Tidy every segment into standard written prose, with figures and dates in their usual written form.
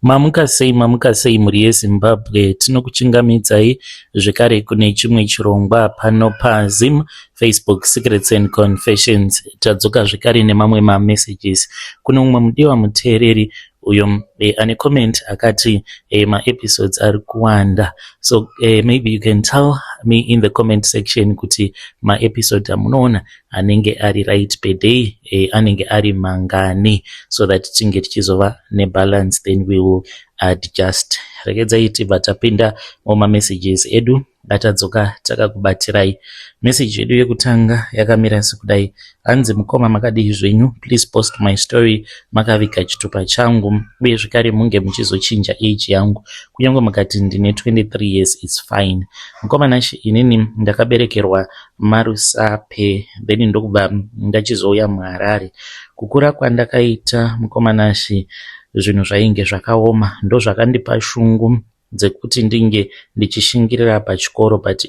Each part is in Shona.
Mamuka sei muri yeZimbabwe. Tinokuchingamidzai zvekare kune chimwe chirongwa pano paZim Facebook Secrets and Confessions. Tadzoka zvekare nemamwe messages. Kuno umwe mudiwa muteereri uyo ane comment akati ma-episodes ari kuwanda. So maybe you can tell me in the comment section kuti ma-episode amunoona anenge ari right per day anenge ari mangani, so that tinge tichizova nebalance, then we will adjust. Regedzai tibva tapinda muma-messages edu atadzoka takakubatirai. Message yedu yekutanga yakamira sekudai: hanzi mukoma makadii zvenyu, please post my story makaviga chitupa changu uye zvekare munge muchizochinja age yangu, kunyange mukati ndine 23 years it's fine. Mukoma nashi inini ndakaberekerwa Marusape, then ndokubva ndachizouya muHarare. Kukura kwandakaita mukoma nashi zvinhu zvainge zvakaoma, ndo zvakandipa shungu dzekuti ndinge ndichishingirira pachikoro, but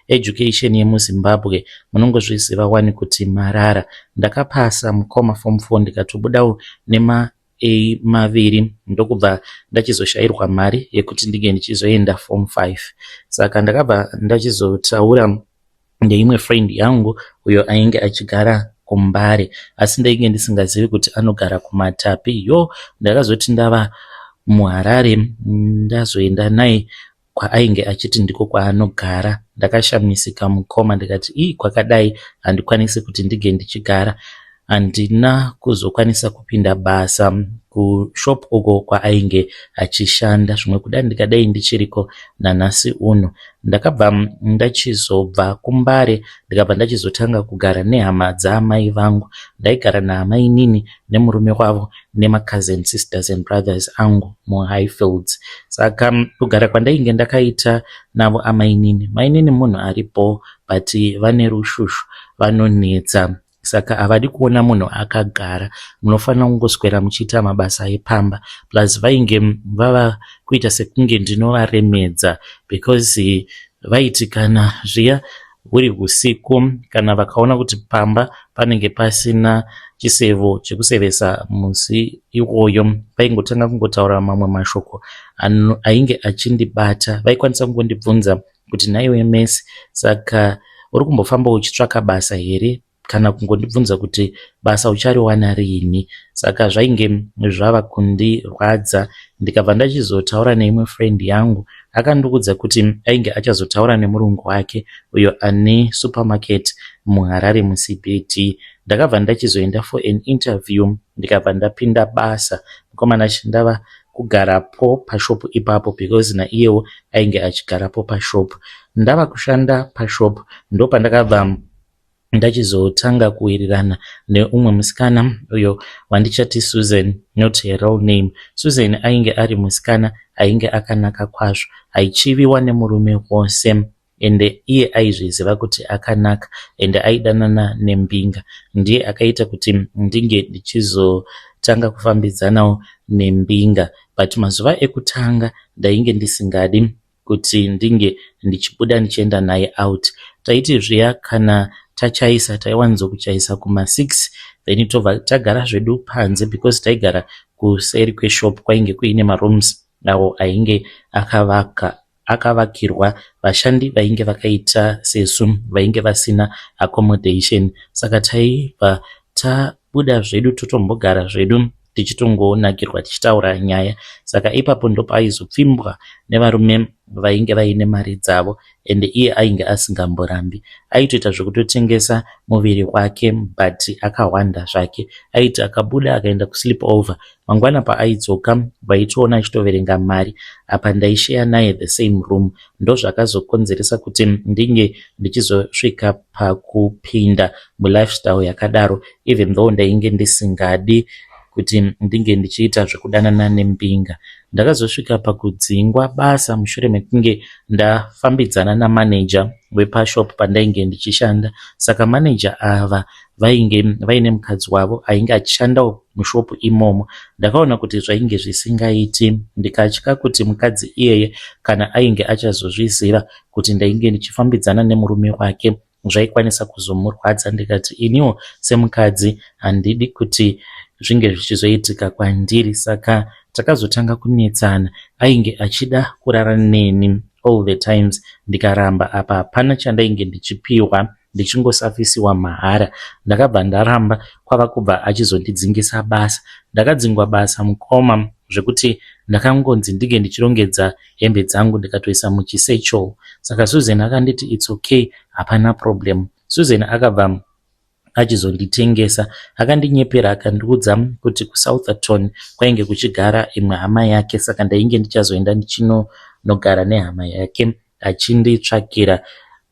education yemuZimbabwe munongozviziva wani kuti marara. Ndakapasa mukoma form 4 ndikatobudawo nema A maviri, ndokubva ndachizoshayirwa mari yekuti ndinge ndichizoenda form 5. Saka ndakabva ndachizotaura neimwe friend yangu uyo ainge achigara kuMbare, asi ndainge ndisingazivi kuti anogara kuMatapi. Ndakazoti ndava muHarare ndazoenda naye kwaainge achiti ndiko kwaanogara. Ndakashamisika mukoma, ndikati kwakadai handikwanisi kuti ndige ndichigara. Handina kuzokwanisa kupinda basa kushop uko kwaainge achishanda, zvimwe kudai ndikadai ndichiriko nanhasi uno. Ndakabva ndachizobva kuMbare ndikabva ndachizotanga kugara nehama dzaamai vangu. Ndaigara naamai nini nemurume wavo nema-cousin sisters and brothers angu muHighfields. Saka kugara kwandainge ndakaita navo amai nini, mai nini munhu aripo but vane rushushu, vanonetsa. Saka havadi kuona munhu akagara, munofanira kungoswera muchiita mabasa epamba. Plus vainge vava kuita sekunge ndinovaremedza, because vaiti kana zviya huri usiku kana vakaona kuti pamba panenge pasina chisevo chekusevesa musi iwoyo, vaingotanga kungotaura mamwe mashoko ainge achindibata. Vaikwanisa kungondibvunza kuti naiwe Messi, saka uri kumbofamba uchitsvaka basa here, kana kungondibvunza kuti basa uchariwana rini. Saka zvainge zvava kundirwadza. Ndikabva ndachizotaura neimwe friend yangu, akandikudza kuti ainge achazotaura nemurungu wake uyo ane supermarket muHarare muCBD. Ndakabva ndachizoenda for an interview, ndikabva ndapinda basa. Mukomana ndava kugarapo pashopu ipapo because naiyewo ainge achigarapo pashopu. Ndava kushanda pashopu ndopandakabva ndachizotanga kuwirirana neumwe musikana uyo wandichati Susan, not her real name. Susan ainge ari musikana ainge akanaka kwazvo, aichiviwa nemurume wose, ende iye aizviziva kuti akanaka, ende aidanana neMbinga. Ndiye akaita kuti ndinge ndichizotanga kufambidzanawo neMbinga, but mazuva ekutanga ndainge ndisingadi kuti ndinge ndichibuda ndichienda naye out. Taiti zviya kana tachaisa taiwanzokuchaisa kuma6, then tobva tagara zvedu panze, because taigara kuseri kweshop kwainge kuine marooms awo ainge akavakirwa vashandi vainge vakaita sesu, vainge vasina accommodation. Saka taibva tabuda zvedu totombogara zvedu tichitongonakirwa tichitaura nyaya. Saka ipapo ndopaizopfimbwa nevarume vainge vaine mari dzavo, ende iye ainge asingamborambi. Aitoita zvekutotengesa muviri wake, but akawanda zvake. Aiti akabuda akaenda kusleep over, mangwana paaidzoka vaitoona achitoverenga mari. Apa ndaishare naye the same room, ndo zvakazokonzeresa kuti ndinge ndichizosvika pakupinda mulifestyle yakadaro, even though ndainge ndisingadi kuti ndinge ndichiita zvekudanana neMbinga. Ndakazosvika pakudzingwa basa mushure mekunge ndafambidzana namanager wepashop pandainge ndichishanda. Saka manager ava vainge vaine mukadzi wavo ainge achishandawo mushopu imomo. Ndakaona kuti zvainge zvisingaiti, ndikatya kuti mukadzi iyeye kana ainge achazozviziva kuti ndainge ndichifambidzana nemurume wake zvaikwanisa kuzomurwadza. Ndikati iniwo semukadzi handidi kuti zvinge zvichizoitika kwandiri. Saka takazotanga kunetsana. Ainge achida kurara neni all the times. Ndikaramba apa hapana chandainge ndichipiwa, ndichingosafisiwa mahara. Ndakabva ndaramba, kwava kubva achizondidzingisa basa. Ndakadzingwa basa mukoma zvekuti ndakangonzi ndige ndichirongedza hembe dzangu ndikatoisa muchisechel. Saka Susan akanditi it's okay, hapana problem. Susan akabva achizonditengesa, akandinyepera akandiudza kuti kuSouthampton kwainge kuchigara imwe hama yake, saka ndainge ndichazoenda ndichinogara nehama yake achinditsvakira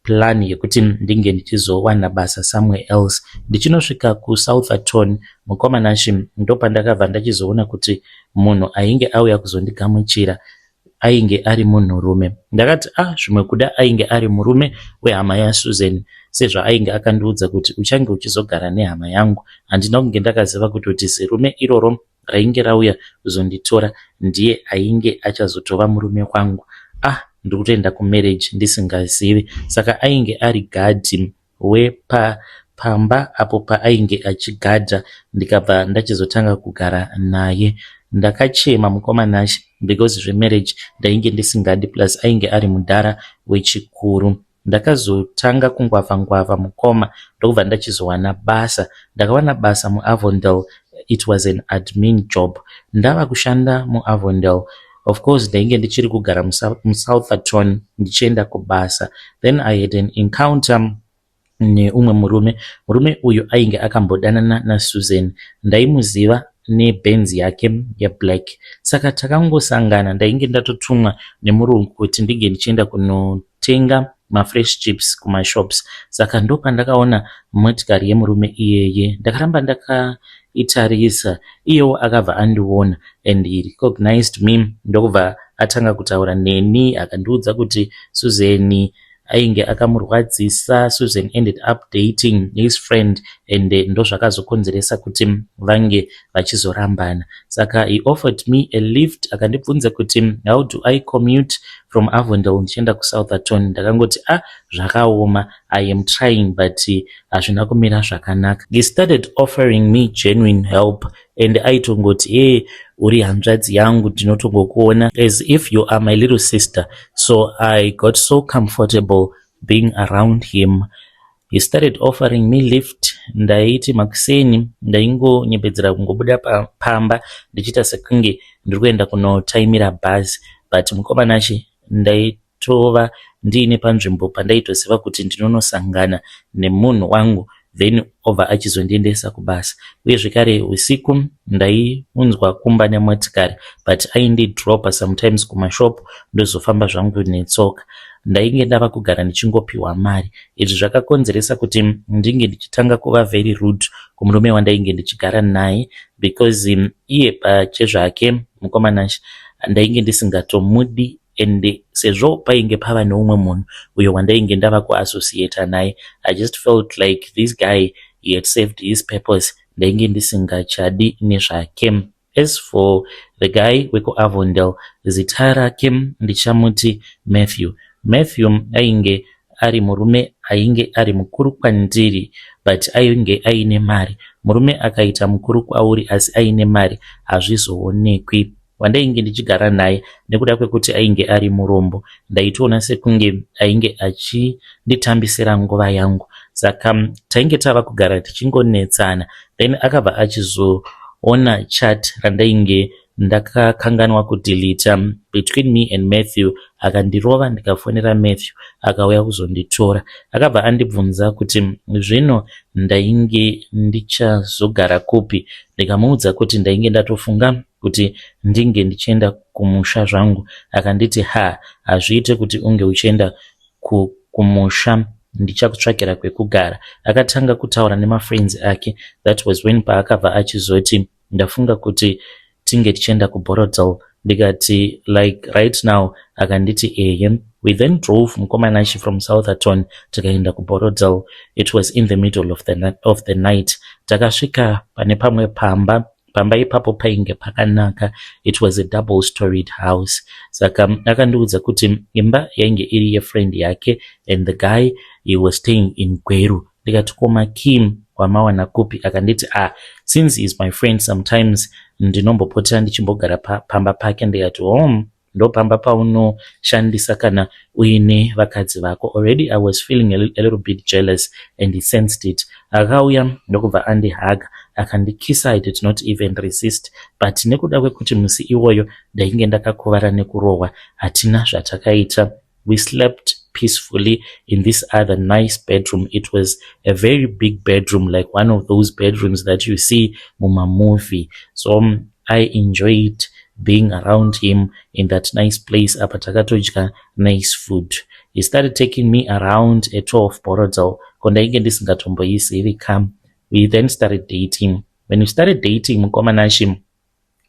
plan yekuti ndinge ndichizowana basa somewhere else. Ndichinosvika kuSouthampton, mukomana ndopandakabva ndachizoona kuti munhu ainge auya kuzondigamuchira ainge ari munhurume. Ndakati zvimwe kuda ainge ari murume wehama yaSusan, sezvo ainge akandiudza kuti uchange uchizogara nehama yangu. Handina kunge ndakaziva kuti zirume iroro rainge rauya kuzonditora ndiye ainge achazotova murume wangu. Ndikutoenda kumarriage ndisingazivi. Saka ainge ari gadhi wepamba apo paainge achigadha. Ndikabva ndachizotanga kugara naye. Ndakachema mukomana because zvemarriage ndainge ndisingadi, plus ainge ari mudhara wechikuru. Ndakazotanga kungwavha mukoma ndokubva ndachizowana basa. Ndakawana basa muAvondale. It was an admin job. Ndava kushanda muAvondale. Of course ndainge ndichiri kugara muSouthampton ndichienda kubasa. Then I had an encounter neumwe murume uyu ainge akambodanana naSusan. Ndaimuziva neBenz yake yeblack. Saka takangosangana. Ndainge ndatotumwa nemurungu kuti ndinge ndichienda kunotenga mafresh chips kumashops. Saka ndopandakaona motikari yemurume iyeye. Ndakaramba ndakaitarisa. Iyewo akabva andiona and he recognized me. Ndokubva atanga kutaura neni akandiudza kuti Susan ainge akamurwadzisa. Susan ended up dating his friend and ndo zvakazokonzeresa kuti vange vachizorambana. Saka he offered me a lift. Akandibvunza kuti how do I commute from Avondale ndichienda kuSouthampton. Ndakangoti zvakaoma, I am trying but hazvina kumira zvakanaka. He started offering me genuine help and aitongoti uri hanzvadzi yangu, ndinotongokuona as if you are my little sister. So I got so comfortable being around him. He started offering me lift. Ndaiti makuseni ndaingonyepedzera kungobuda pamba ndichiita sekunge ndiri kuenda kunotaimira bhazi, but mukomana ndaitova ndiine panzvimbo pandaitoziva kuti ndinonosangana nemunhu wangu, then obva achizondiendesa kubasa. Uye zvekare usiku ndaiunzwa kumba nemotikari, but aindidropa sometimes kumashop ndozofamba zvangu netsoka. Ndainge ndava kugara ndichingopiwa mari. Izvi zvakakonzeresa kuti ndinge ndichitanga kuva very rude kumurume wandainge ndichigara naye, because iye pachezvake mukomana ndainge ndisingatomudi, and sezvo painge pava neumwe munhu uyo wandainge ndava kuassociata naye, I just felt like this guy, he had served his purpose. Ndainge ndisingachadi nezvake. As for the guy wekuAvondale, zita rake ndichamuti Matthew ainge ari murume ainge ari mukuru kwandiri, but ainge aine mari. Murume akaita mukuru kwauri asi aine mari hazvizoonekwi. Wandainge ndichigara naye nekuda kwekuti ainge ari murombo, ndaitoona sekunge ainge achinditambisira nguva yangu. Saka tainge tava kugara tichingonetsana. Then akabva achizoona chat randainge ndakakanganwa kudeleta between me and Matthew. Akandirova, ndikafonera Matthew akauya kuzonditora. Akabva andibvunza kuti zvino ndainge ndichazogara kupi. Ndikamuudza kuti ndainge ndatofunga kuti ndinge ndichienda kumusha zvangu. Akanditi hazviite kuti unge uchienda kumusha, ndichakutsvakira kwekugara. Akatanga kutaura nemafriends ake. That was when paakabva achizoti ndafunga kuti tinge tichienda kuBorodale. Ndikati like right now. Akanditi we then drove mukomana from Southampton tikaenda kuBorodale. It was in the middle of the night. Takasvika pane pamwe pamba ipapo painge pakanaka. It was a double storied house. Saka akandiudza kuti imba yainge iri yefriend yake, and the guy, he was staying in Gweru. Ndikati koma Kim wamawana kupi? Akanditi since he is my friend sometimes ndinombopota ndichimbogara pamba pake. Ndikati ndo pamba paunoshandisa kana uine vakadzi vako? Already I was feeling a little bit jealous and he sensed it. Akauya ndokubva andihaga akandikisa. I did not even resist, but nekuda kwekuti musi iwoyo ndainge ndakakuvara nekurohwa, hatina zvatakaita. We slept peacefully in this other nice bedroom. It was a very big bedroom, like one of those bedrooms that you see muma movie. So I enjoyed being around him in that nice place. Apa takatodya nice food. He started taking me around a tour of Borodale. Kondainge ndisingatomboizivi kam. We then started dating. When we started dating, Mukomanashi,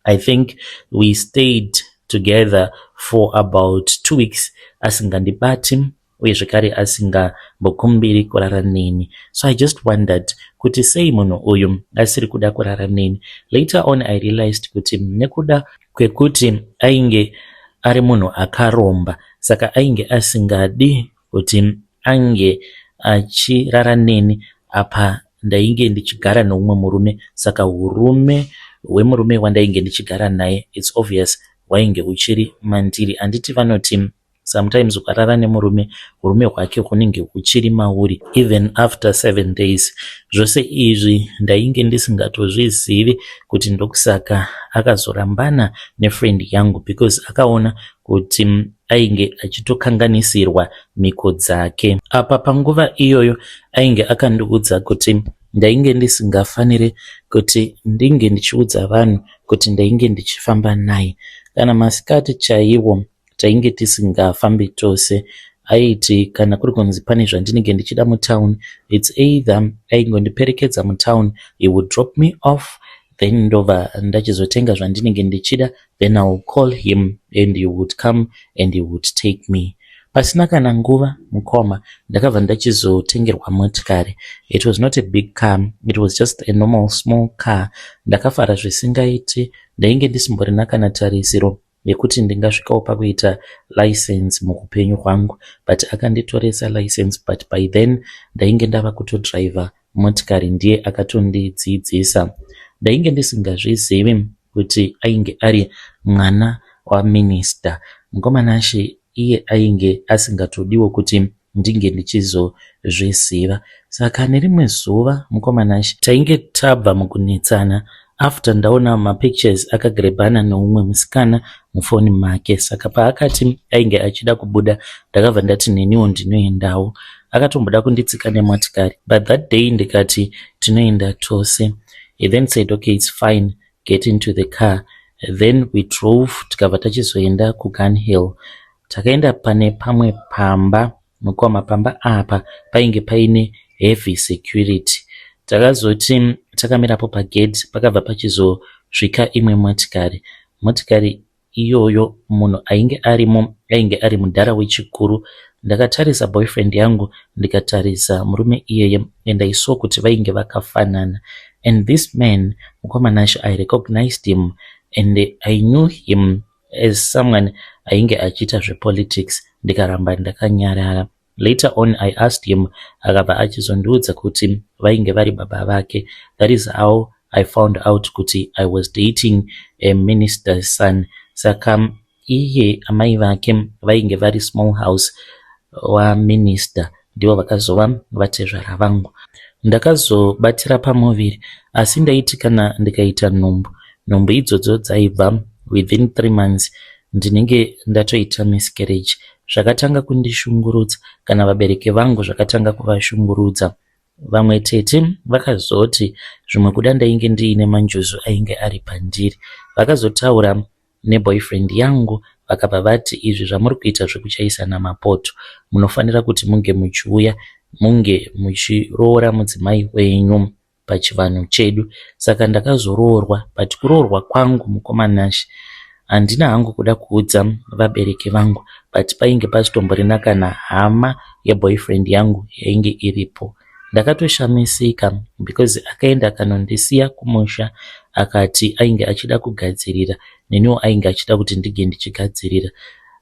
I think we stayed together for about 2 weeks. Asingandibati uye zvekare asingambokumbiri kurara neni. So I just wondered kuti sei munhu uyu asiri kuda kurara neni. Later on I realized kuti nekuda kwekuti ainge ari munhu akaromba, saka ainge asingadi kuti ange achirara neni apa ndainge ndichigara noumwe murume. Saka urume hwemurume wandainge ndichigara naye, it's obvious wainge uchiri mandiri. Anditi vanoti sometimes ukarara nemurume, urume hwake hunenge huchiri mauri even after 7 days. Zvose izvi ndainge ndisingatozvizivi kuti ndokusaka akazorambana nefriend yangu, because akaona kuti ainge achitokanganisirwa miko dzake. Apa panguva iyoyo ainge akandiudza kuti ndainge ndisingafanire kuti ndinge ndichiudza vanhu kuti ndainge ndichifamba naye. Kana masikati chaiwo tainge tisingafambi tose, aiti kana kuri kunzi pane zvandinenge ndichida mutown, it's either aingondiperekedza mutown, he would drop me off, then ndobva ndachizotenga zvandinenge ndichida, then I will call him and he would come and he would take me. Pasina kana nguva mukoma ndakabva ndachizotengerwa motikari. It was not a big car, it was just a normal small car. Ndakafara zvisingaiti, ndainge ndisimborina kana tarisiro yekuti ndingasvikawo pakuita license muupenyu hwangu, but akanditoresa license. But by then ndainge ndava kutodriver motikari, ndiye akatondidzidzisa. Ndainge ndisingazvizivi kuti ainge ari mwana waminista. Mukomanashi iye ainge asingatodiwo kuti ndinge ndichizozviziva. Saka nerimwe zuva mukomanashi tainge tabva mukunetsana after ndaona mapictures akagrebana neumwe musikana mufoni make. Saka paakati ainge achida kubuda, ndakabva ndati neniwo ndinoendawo. Akatomboda kunditsika nemotikari, but that day ndikati tinoenda tose. He then said, okay, it's fine, get into the car. Then we drove, tikabva tachizoenda kuGun Hill. Takaenda pane pamwe pamba, mukoma pamba apa painge paine heavy security. Takazoti takamirapo pagate, pakabva pachizosvika imwe motikari. Motikari iyoyo munhu ainge arimo ainge ari mudhara wechikuru. Ndakatarisa boyfriend yangu, ndikatarisa murume iyeye, and I saw kuti vainge vakafanana. And this man, Mukomanashi, I recognized him and I knew him as someone ainge achita zvepolitics. Ndikaramba ndakanyarara. Later on I asked him, akabva achizondiudza kuti vainge vari baba vake. That is how I found out kuti I was dating a minister's son. Saka iye amai vake vainge vari small house wa minister, ndivo vakazova vatezvara vangu. Ndakazobatira pamuviri, asi ndaiti kana ndikaita nhumbu idzodzo dzaibva within 3 months ndinenge ndatoita miscarriage. Zvakatanga kundishungurudza, kana vabereki vangu zvakatanga kuvashungurudza. Vamwe tete vakazoti zvimwe kuda ndainge ndiine manjuzu ainge ari pandiri. Vakazotaura neboyfriend yangu vakabva vati, izvi zvamuri kuita zvekuchaisana mapoto, munofanira kuti munge muchiuya munge muchiroora mudzimai wenyu pachivanhu chedu. Saka ndakazoroorwa, but kuroorwa kwangu Mukomanashi handina hangu kuda kuudza vabereki vangu, but painge pasitomborina kana hama yeboyfriend yangu yainge iripo. Ndakatoshamisika because akaenda akanondisiya kumusha, akati ainge achida kugadzirira, neniwo ainge achida kuti ndige ndichigadzirira.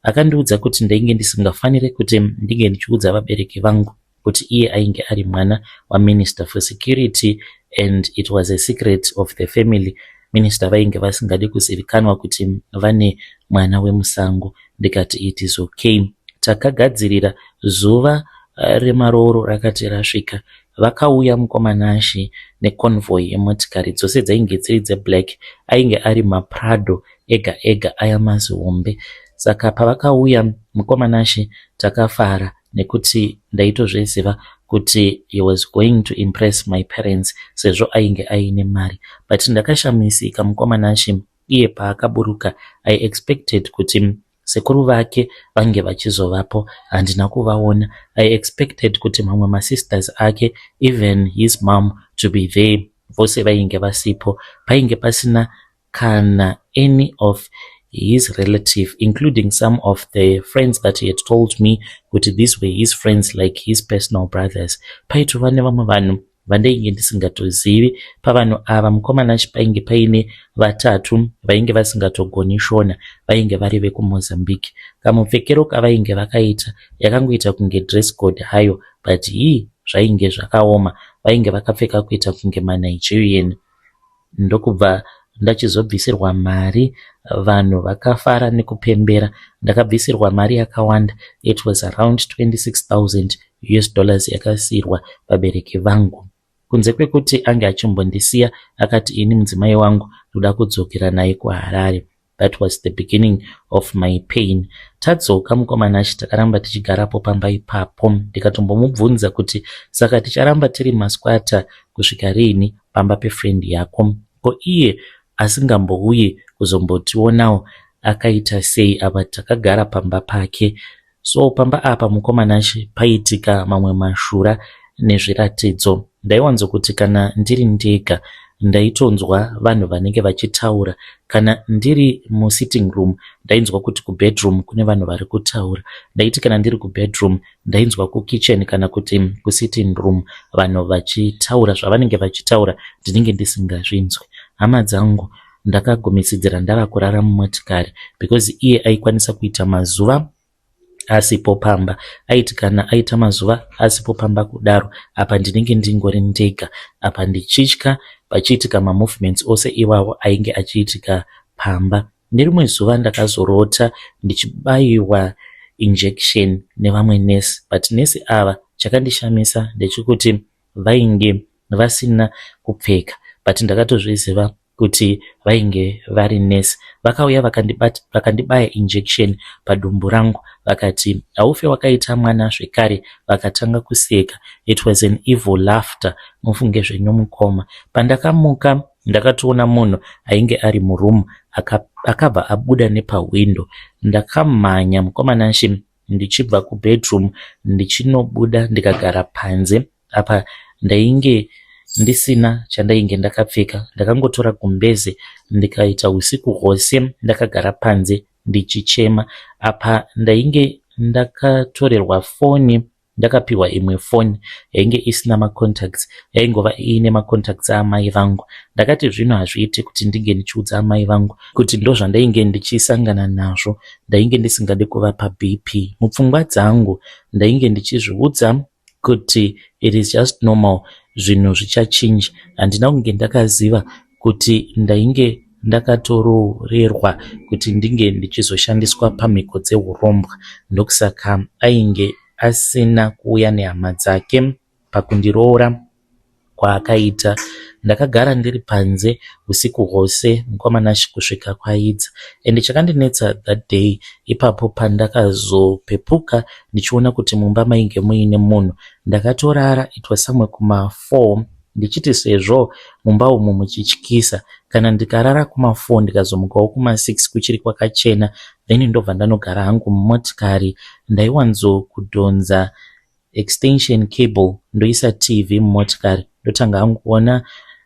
Akandiudza kuti ndainge ndisingafanire kuti ndige ndichiudza vabereki vangu kuti iye ainge ari mwana waMinister for Security and it was a secret of the family. Minister vainge vasingadi kuzivikanwa kuti vane mwana wemusango. Ndikati it is okay. Takagadzirira zuva remarooro rakati rasvika. Vakauya mukomanashi neconvoy yemotikari dzose dzainge dziri dzeblack, ainge ari maPrado ega ega aya mazihombe. Saka pavakauya mukomanashi takafara nekuti ndaitozviziva kuti he was going to impress my parents sezvo ainge aine mari. But ndakashamisika mukomanashi iye paakaburuka. I expected kuti sekuru vake vange vachizovapo, handina kuvaona. I expected kuti mamwe masisters ake, even his mom, to be there. Vose vainge vasipo. Painge pasina kana any of his relative, including some of the friends that he had told me kuti these were his friends, like his personal brothers. Paitova nevamwe vanhu vandainge ndisingatozivi. Pavanhu ava mukomanashi painge paine vatatu vainge vasingatogoni shona, vainge vari vekuMozambique. Kamupfekero kavainge vakaita yakangoita kunge dress code hayo, but zvainge zvakaoma. Vainge vakapfeka kuita kunge maNigerian. Ndokubva ndachizobvisirwa mari, vanhu vakafara nekupembera. Ndakabvisirwa mari yakawanda. It was around $26,000 yakasirwa vabereki vangu. Kunze kwekuti ange achimbondisiya akati ini mudzimai wangu ndoda kudzokera naye kuHarare. That was the beginning of my pain. Tadzoka mukomanashi takaramba tichigarapo pamba ipapo. Ndikatombomubvunza kuti saka ticharamba tiri maskwata kusvika rini pamba pefriend yako? Ko iye asingambouye kuzombotionawo akaita sei apa takagara pamba pake. So pamba apa mukomanashi paitika mamwe mashura nezviratidzo. Ndaiwanzo kuti kana ndiri ndega ndaitonzwa vanhu vanenge vachitaura. Kana ndiri musitting room ndainzwa kuti kubedroom kune vanhu vari kutaura. Ndaiti kana ndiri kubedroom ndainzwa kukitchen kana kuti kusitting room vanhu vachitaura zvavanenge vachitaura ndinenge ndisingazvinzwi. Hama dzangu ndakagumisidzira ndava kurara mumotikari because iye aikwanisa kuita mazuva asipo pamba. Aiti kana aita mazuva asipo pamba kudaro, apa ndinenge ndingori ndega. Apa ndichitya pachiitika mamovements ose iwawo ainge achiitika pamba. Nerimwe zuva ndakazorota ndichibayiwa injection nevamwe nesi, but nesi ava chakandishamisa ndechekuti vainge vasina kupfeka, but ndakatozviziva kuti vainge vari nesi. Vakauya vakandibaya injection padumbu rangu, vakati haufe wakaita mwana zvekare, vakatanga kuseka. It was an evil laughter, mufunge zvenyu mukoma. Pandakamuka ndakatoona munhu ainge ari muroom akabva abuda nepawindo. Ndakamhanya mukomanashi ndichibva kubedroom ndichinobuda ndikagara panze. Apa ndainge ndisina chandainge ndakapfeka. Ndakangotora gumbeze ndikaita usiku hwose ndakagara panze ndichichema. Apa ndainge ndakatorerwa foni, ndakapiwa imwe foni yainge isina macontacts, yaingova ine macontacts amai vangu. Ndakati zvino hazviiti kuti ndinge ndichiudza amai vangu kuti ndo zvandainge ndichisangana nazvo. Ndainge ndisingade kuvapa BP. Mupfungwa dzangu ndainge ndichizviudza kuti it is just normal, zvinhu zvichachinja. Handina kunge ndakaziva kuti ndainge ndakatororerwa kuti ndinge ndichizoshandiswa pamhiko dzehurombwa. Ndokusaka ainge asina kuuya nehama dzake pakundiroora kwaakaita. Ndakagara ndiri panze usiku hwose mukomanashi kusvika kwaidza. Ende chakandinetsa that day ipapo pandakazopepuka ndichiona kuti mumba mainge muine munhu. Ndakatorara, it was somewhere kuma4, ndichiti sezvo mumba umu muchityisa, kana ndikarara kuma4 ndikazomukawo kuma6 kuchiri kwakachena, then ndobva ndanogara hangu mumotikari. Ndaiwanzo kudhonza extension cable ndoisa TV mumotikari. Ndotanga hangu kuona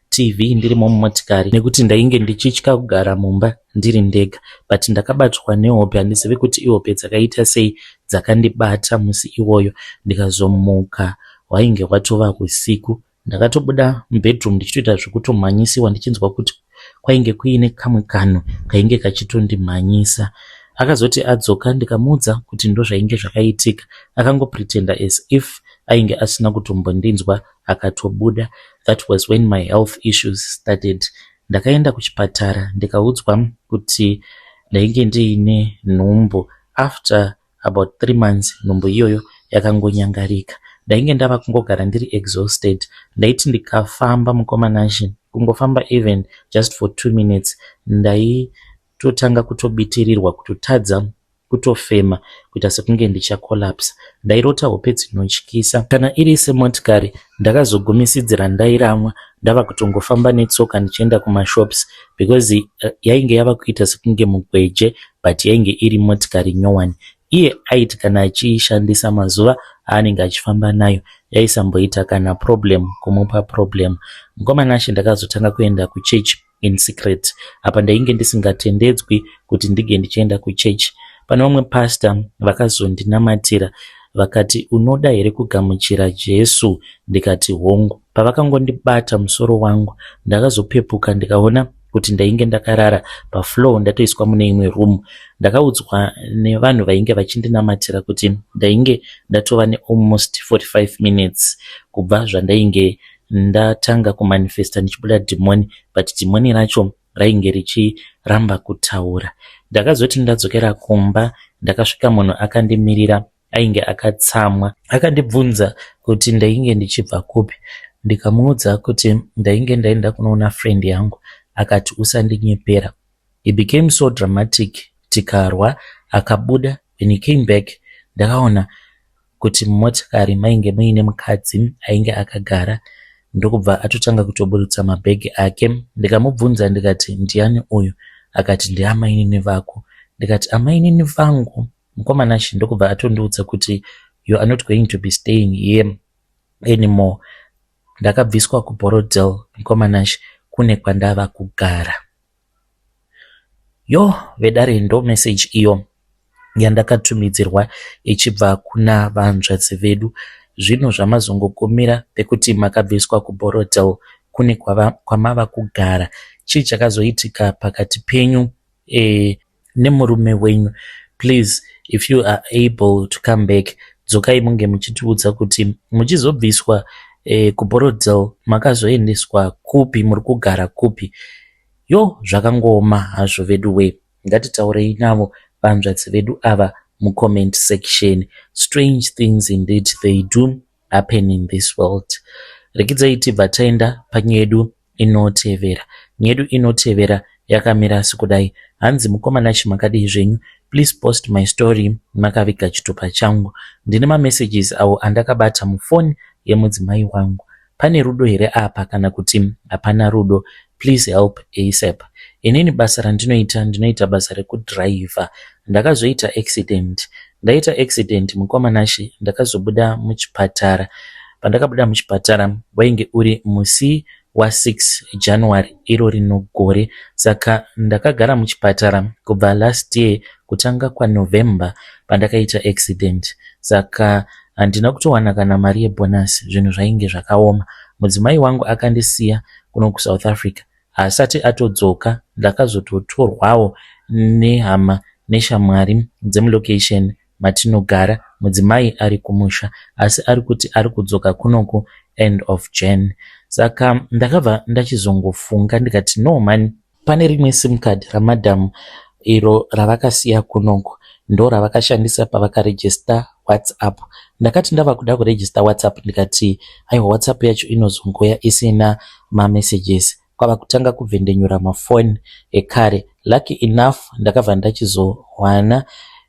TV ndirimo mumotikari nekuti ndainge ndichitya kugara mumba ndiri ndega. But ndakabatwa nehope, handizivi kuti ihope dzakaita sei dzakandibata musi iwoyo. Ndikazomuka wainge watova usiku. Ndakatobuda mubedroom ndichitoita zvekutomhanyisiwa ndichinzwa kuti kwainge kuine kamwe kanhu kainge kachitondimhanyisa. Akazoti adzoka ndikamuudza kuti ndo zvainge zvakaitika. Akangopretenda as if ainge asina kutombondinzwa akatobuda. That was when my health issues started. Ndakaenda kuchipatara ndikaudzwa kuti ndainge ndiine nhumbu. After about 3 months nhumbu iyoyo yakangonyangarika. Ndainge ndava kungogara ndiri exhausted. Ndaiti ndikafamba mukomanashi, kungofamba even just for 2 minutes, ndaitotanga kutobitirirwa, kutotadza kutofema, kuita sekunge ndichakolapsa. Ndairota hope dzinotyisa. Kana iri semotikari ndakazogumisidzira ndairamwa, ndava kutongofamba netsoka ndichienda kumashops because yainge yava kuita sekunge mugweje, but yainge iri motikari nyowani. Iye aiti kana achiishandisa mazuva aanenge achifamba nayo yaisamboita kana problem kumupa problem. Mukomanashi ndakazotanga kuenda kuchechi in secret, apa ndainge ndisingatendedzwi kuti ndige ndichienda kuchechi. Pane umwe pastor vakazondinamatira vakati, unoda here kugamuchira Jesu? Ndikati hongu. Pavakangondibata musoro wangu ndakazopepuka ndikaona kuti ndainge ndakarara pafloor ndatoiswa mune imwe room. Ndakaudzwa nevanhu vainge vachindinamatira kuti ndainge ndatova almost 45 minutes kubva zvandainge ndatanga kumanifesta ndichibuda dhimoni, but dhimoni racho rainge richiramba kutaura. Ndakazoti ndadzokera kumba, ndakasvika munhu akandimirira, ainge akatsamwa. Akandibvunza kuti ndainge ndichibva kupi. Ndikamuudza kuti ndainge ndaenda kunoona friend yangu. Akati usandinyepera. He became so dramatic. Tikarwa, akabuda. When he came back, ndakaona kuti motikari mainge muine mukadzi ainge akagara. Ndokubva atotanga kutoburutsa mabhegi ake. Ndikamubvunza ndikati, ndiani uyu? Akati ndiamainini vako. Ndikati amainini vangu? Mukomanashi ndokubva atondiudza kuti you are not going to be staying here anymore. Ndakabviswa kuBorodale mukomanashi kune kwandava kugara. Vedare ndo message iyo yandakatumidzirwa ichibva kuna vanzvadzi vedu. Zvino zvamazongogumira pekuti makabviswa kuBorodale kune kwamava kugara. Chii chakazoitika pakati penyu nemurume wenyu? Please, if you are able to come back, dzokai munge muchitiudza kuti muchizobviswa kuBorodale makazoendeswa kupi, muri kugara kupi. Zvakangoma hazvo vedu we. Ngatitaurei navo vanzvadzi vedu ava mucomment section. Strange things indeed they do happen in this world. Rekidzai tibva taenda panyedu inotevera. Nyedu inotevera yakamira sekudai. Hanzi mukomanashi makadii zvenyu? Please post my story makaviga chitupa changu. Ndine mamessages awo andakabata mufoni yemudzimai wangu. Pane rudo here apa kana kuti hapana rudo? Please help ASAP. Inini basa randinoita basa rekudriver. Ndakazoita accident. Ndaita accident mukomanashi, ndakazobuda muchipatara. Pandakabuda muchipatara wainge uri musi wa6 January iro rino gore. Saka ndakagara muchipatara kubva last year kutanga kwaNovember pandakaita accident. Saka handina kutowana kana mari yebonus. Zvinhu zvainge zvakaoma. Mudzimai wangu akandisiya kuno kuSouth Africa. Asati atodzoka ndakazototorwawo nehama neshamwari dzemulocation matinogara. Mudzimai ari kumusha asi ari kuti ari kudzoka kunoko end of Jan. Saka ndakabva ndachizongofunga ndikati no man, pane rimwe sim card ramadhamu iro ravakasiya kunoko ndo ravakashandisa pavakaregister WhatsApp. Ndakati ndava kuda kuregister WhatsApp ndikati aiwa WhatsApp yacho inozongoya isina mamessages. Kwava kutanga kuvhendenyura mafoni ekare. Lucky enough ndakabva ndachizowana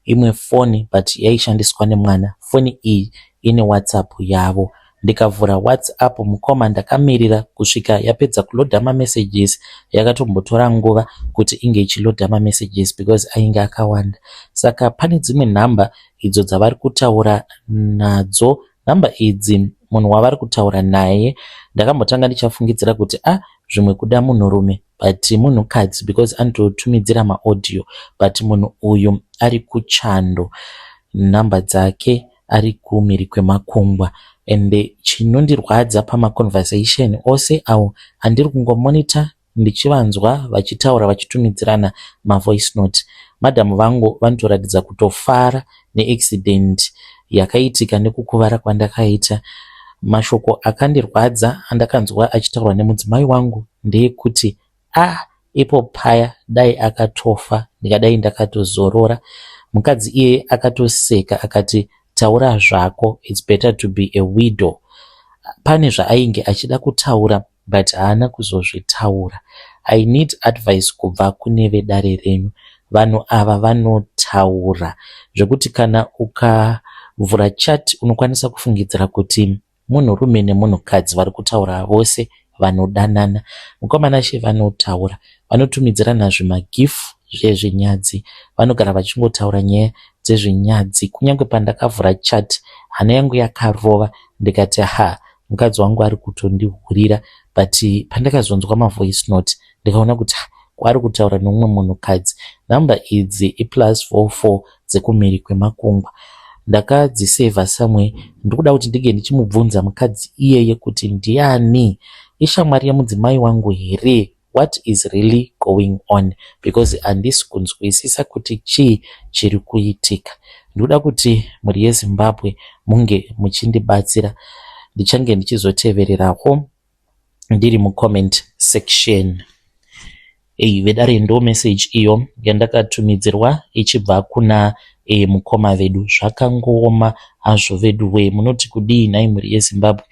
imwe foni but yaishandiswa nemwana. Foni iyi ine WhatsApp yavo. Ndikavhura WhatsApp mukoma ndakamirira kusvika yapedza kuloda mamessages. Yakatombotora nguva kuti inge ichiloda mamessages because ainge akawanda. Saka pane dzimwe nhamba idzo dzavari kutaura nadzo. Nhamba idzi munhu wavari kutaura naye ndakambotanga ndichafungidzira kuti zvimwe kuda munhurume but munhukadzi because anototumidzira maaudio, but munhu uyu ari kuchando. Nhamba dzake ari kumhiri kwemakungwa. Ende chinondirwadza pamaconversation ose awo handiri kungomonita ndichivanzwa vachitaura vachitumidzirana mavoice note. Madhamu vangu vanotoratidza kutofara neaccident yakaitika nekukuvara kwandakaita. Mashoko akandirwadza andakanzwa achitaurwa nemudzimai wangu ndeyekuti ipo paya dai akatofa, ndikadai ndakatozorora. Mukadzi iye akatoseka akati, taura zvako, it's better to be a widow. Pane zvaainge achida kutaura but haana kuzozvitaura. I need advice kubva kune vedare renyu. Vanhu ava vanotaura zvekuti kana ukavhura chat unokwanisa kufungidzira kuti munhurume nemunhukadzi vari kutaura vose vanodanana. Mukomana she vanotaura, vanotumidzirana zvimagifu zvezvinyadzi, vanogara vachingotaura nyaya dzezvinyadzi. Kunyange pandakavhura chat hana yangu yakarova ndikati mukadzi wangu ari kutondihurira, but pandakazonzwa mavoice note ndikaona kuti kwari kutaura nomumwe munhukadzi. Namba idzi +44 dzekumhiri kwemakungwa. Ndakadzisevha samwe. Ndikuda kuti ndige ndichimubvunza mukadzi iyeye kuti ndiani, ishamwari yemudzimai wangu here? What is really going on? Because handisi kunzwisisa kuti chii chiri kuitika. Ndikuda kuti muri yeZimbabwe munge muchindibatsira. Ndichange ndichizotevererawo ndiri mucomment section. Vedare ndo message iyo yandakatumidzirwa ichibva kuna mukoma vedu. Zvakangoma hazvo vedu we, munoti kudii nhai muri yeZimbabwe.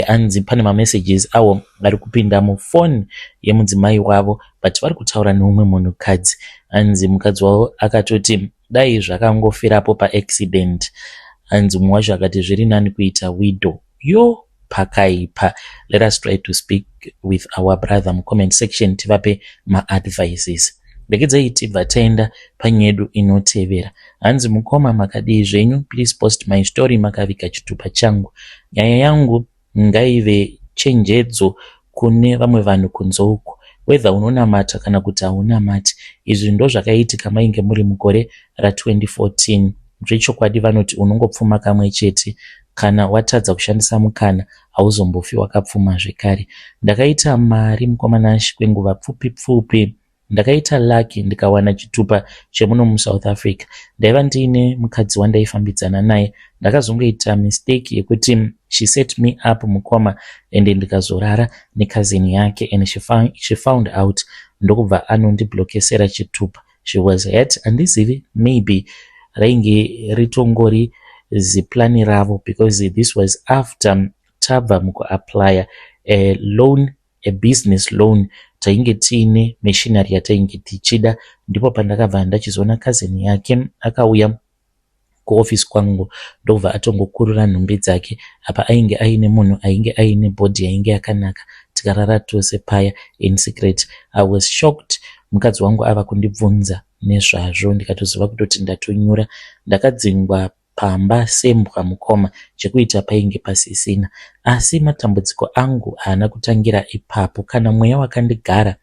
Anzi pane mamessages awo ari kupinda mufoni yemudzimai wavo but vari kutaura neumwe munhukadzi. Anzi mukadzi wavo akatoti dai zvakangofirapo paaccident. Anzi mumwe wacho akati zviri nani kuita widow. Pakaipa. Let us try to speak with our brother mucomment section tivape maadvices. Regedzai tibva taenda panyedu inotevera. Hanzi mukoma makadii zvenyu, please post my story makaviga chitupa changu. Nyaya yangu ngaive chenjedzo kune vamwe vanhu kunze uko. Whether unonamata kana kuti haunamati. Izvi ndo zvakaitika mainge muri mugore ra2014. Zvechokwadi vanoti unongopfuma kamwe chete. Kana watadza kushandisa mukana hauzombofi wakapfuma zvekare. Ndakaita mari mukomana kwenguva pfupi. Ndakaita lucky ndikawana chitupa chemuno muSouth Africa. Ndaiva ndiine mukadzi wandaifambidzana naye. Ndakazongoita mistake yekuti she set me up mukoma ende ndikazorara necousin yake and she found out ndokubva anondiblokesera chitupa. She was hurt. Handizivi, maybe rainge ritongori ziplani ravo because this was after tabva mukuapply a loan, a business loan. Tainge tiine machinery yatainge tichida. Ndipo pandakabva ndachizoona cousin yake akauya kuoffice kwangu ndobva atongokurura nhumbi dzake. Apa ainge aine munhu ainge aine body yainge yakanaka. Tikarara tose paya in secret. I was shocked. Mukadzi wangu ava kundibvunza nezvazvo ndikatoziva kutoti ndatonyura. Ndakadzingwa pamba sembwa mukoma, chekuita painge pasisina. Asi matambudziko angu haana kutangira ipapo. Kana mweya wakandigara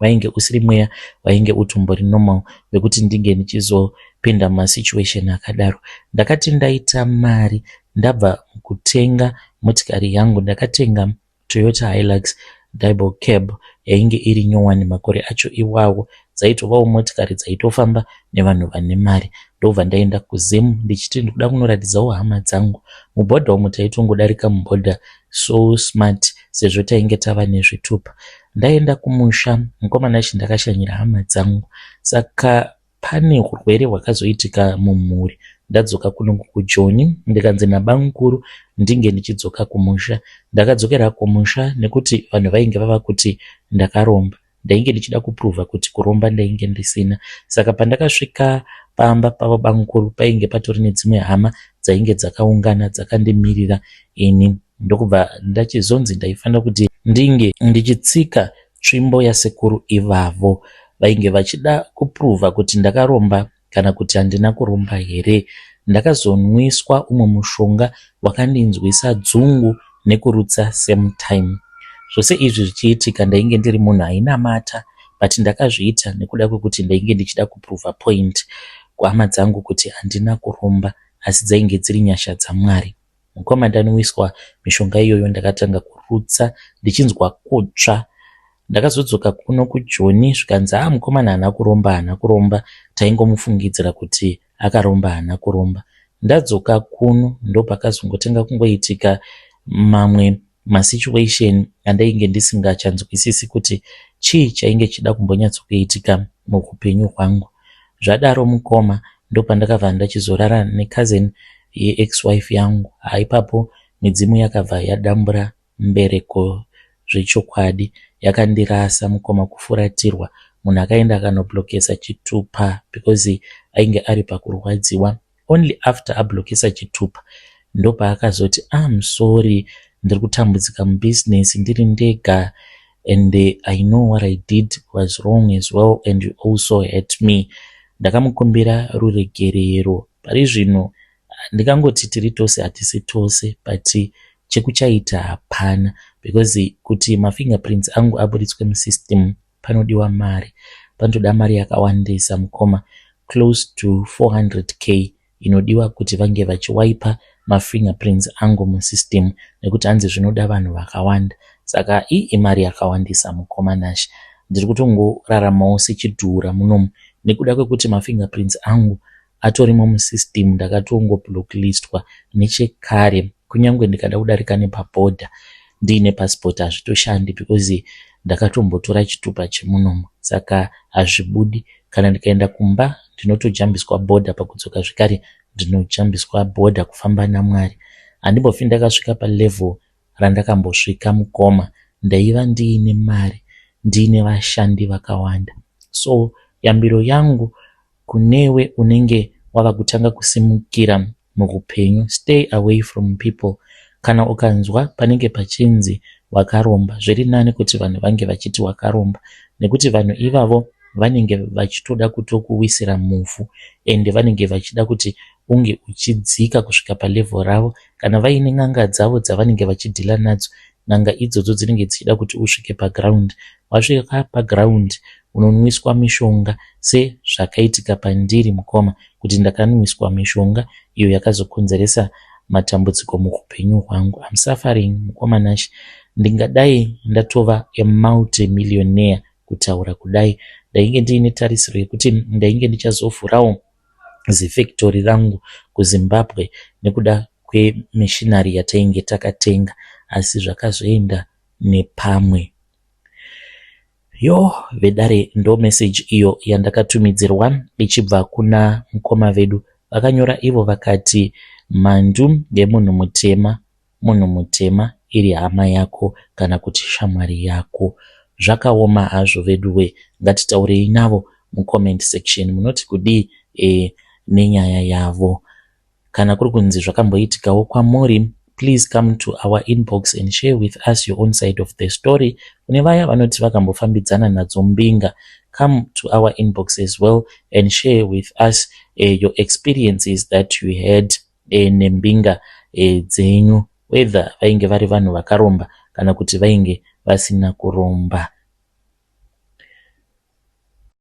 wainge usiri mweya wainge utombori normal wekuti ndinge ndichizopinda masituation akadaro. Ndakati ndaita mari ndabva kutenga motikari yangu. Ndakatenga Toyota Hilux double cab yainge iri nyowani makore acho iwawo. Dzaitovawo motikari dzaitofamba nevanhu vane mari. Ndobva ndaenda kuZim ndichiti ndikuda kunoradidzawo hama dzangu. Mubhodha umu taitongodarika mubhodha so smart sezvo tainge tava nezvitupa. Ndaenda kumusha mukomana ndakashanyira hama dzangu. Saka pane urwere hwakazoitika mumhuri. Ndadzoka kunongo kuJoni ndikanzi nabankuru ndinge ndichidzoka kumusha. Ndakadzokera kumusha nekuti vanhu vainge vava kuti ndakaromba. Ndainge ndichida kuprova kuti kuromba ndainge ndisina. Saka pandakasvika pamba pavo bankuru painge patori nedzimwe hama dzainge dzakaungana dzakandimirira ini. Ndokubva ndachizonzi ndaifanira kuti ndinge ndichitsika tsvimbo yasekuru ivavo. Vainge vachida kuprova kuti ndakaromba kana kuti handina kuromba here. Ndakazonwiswa umwe mushonga wakandinzwisa dzungu nekurutsa same time. Zvose izvi zvichiitika ndainge ndiri munhu ainamata, but ndakazviita nekuda kwekuti ndainge ndichida kuprova point kuhama dzangu kuti handina kuromba, asi dzainge dziri nyasha dzaMwari. Mukoma ndanowiswa mishonga iyoyo ndakatanga kurutsa ndichinzwa kutsva. Ndakazodzoka kuno kuJoni zvikanzi mukomana haana kuromba. Taingomufungidzira kuti akaromba, haana kuromba. Ndadzoka kuno ndopakazongotenga kungoitika mamwe masituation andainge ndisingachanzwisisi kuti chii chainge chida kumbonyatsokuitika muupenyu hwangu. Zvadaro mukoma ndopandakabva ndachizorara necousin ye-ex-wife yangu. Ipapo midzimu yakabva yadambura mbereko zvechokwadi, yakandirasa mukoma kufuratirwa. Munhu akaenda akanoblokesa chitupa because ainge ari pakurwadziwa. Only after ablokesa chitupa ndopaakazoti I'm sorry, ndiri kutambudzika mubusiness ndiri ndega, and I know what I did was wrong as well and you also hurt me. Ndakamukumbira ruregerero. Pari zvino ndikangoti tiri tose hatisi tose, but chekuchaita hapana, because kuti mafingerprints angu aburitswe musystem panodiwa mari. Panotoda mari yakawandisa mukoma, close to 400k inodiwa kuti vange vachiwaipa mafingerprints angu musystem, nekuti hanzi zvinoda vanhu vakawanda. Saka imari yakawandisa mukoma Nash. Ndiri kutongoraramawo sechidhura munomu nekuda kwekuti mafingerprints angu atorimo musystem. Ndakatongo blocklistwa nechekare, kunyange ndikada kudarika nepabhodha ndiine passport hazvitoshandi because ndakatombotora chitupa chemunomu. Saka hazvibudi. Kana ndikaenda kumba ndinotojambiswa bhodha, pakudzoka zvikare ndinojambiswa bhodha kufamba naMwari. Handimbofi ndakasvika palevel randakambosvika mukoma. Ndaiva ndiine mari, ndiine vashandi vakawanda. So yambiro yangu kunewe unenge wava kutanga kusimukira muupenyu, stay away from people. Kana ukanzwa panenge pachinzi wakaromba, zviri nani kuti vanhu vange vachiti wakaromba, nekuti vanhu ivavo vanenge vachitoda kutokuwisira muvhu, ende vanenge vachida kuti unge uchidzika kusvika palevel ravo. Kana vaine n'anga dzavo dzavanenge vachidhila nadzo, n'anga idzodzo dzinenge dzichida kuti usvike paground. Wasvika paground unonwiswa mishonga, sezvakaitika pandiri mukoma, kuti ndakanwiswa mishonga iyo yakazokonzeresa matambudziko muupenyu hwangu. I'm suffering mukoma Nash. Ndingadai ndatova a multi-millionaire kutaura kudai. Ndainge ndiine tarisiro yekuti ndainge ndichazovhurawo zifactory rangu kuZimbabwe nekuda kwemachinery yatainge takatenga, asi zvakazoenda nepamwe. Vedare ndo message iyo yandakatumidzirwa ichibva kuna mukoma vedu. Vakanyora ivo vakati, mhandu yemunhu mutema, munhu mutema iri hama yako kana kuti shamwari yako. Zvakaoma hazvo veduwe, ngatitaurei navo mucomment section. Munoti kudii nenyaya yavo. Kana kuri kunzi zvakamboitikawo kwamuri, please come to our inbox and share with us your own side of the story. Kune vaya vanoti vakambofambidzana nadzo mbinga, come to our inbox as well and share with us your experiences that you had nembinga dzenyu, whether vainge vari vanhu vakaromba kana kuti vainge vasina kuromba.